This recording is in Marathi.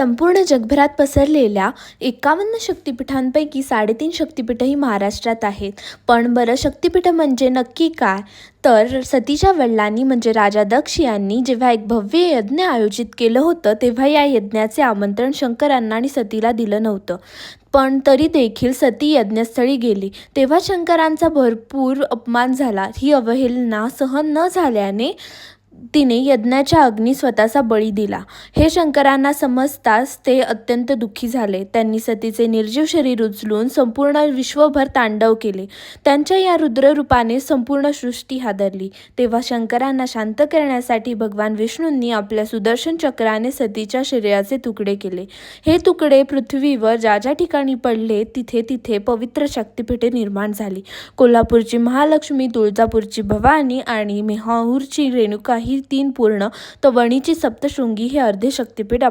संपूर्ण जगभरात पसरलेल्या 51 शक्तिपीठांपैकी 3.5 शक्तिपीठं ही महाराष्ट्रात आहेत. पण बरं, शक्तिपीठं म्हणजे नक्की काय? तर सतीच्या वडिलांनी म्हणजे राजा दक्ष यांनी जेव्हा एक भव्य यज्ञ आयोजित केलं होतं, तेव्हा या यज्ञाचे आमंत्रण शंकरांना आणि सतीला दिलं नव्हतं. पण तरी देखील सती यज्ञस्थळी गेली. तेव्हा शंकरांचा भरपूर अपमान झाला. ही अवहेलना सहन न झाल्याने तिने यज्ञाच्या अग्नी स्वतःचा बळी दिला. हे शंकरांना समजताच ते अत्यंत दुःखी झाले. त्यांनी सतीचे निर्जीव शरीर उचलून संपूर्ण विश्वभर तांडव केले. त्यांच्या या रुद्ररूपाने संपूर्ण सृष्टी हादरली. तेव्हा शंकरांना शांत करण्यासाठी भगवान विष्णूंनी आपल्या सुदर्शन चक्राने सतीच्या शरीराचे तुकडे केले. हे तुकडे पृथ्वीवर ज्या ज्या ठिकाणी पडले तिथे तिथे पवित्र शक्तिपीठे निर्माण झाली. कोल्हापूरची महालक्ष्मी, तुळजापूरची भवानी आणि मेहाऊरची रेणुका ही 3 पूर्ण, तर वणीची सप्तशृंगी हे अर्धे शक्तिपीठ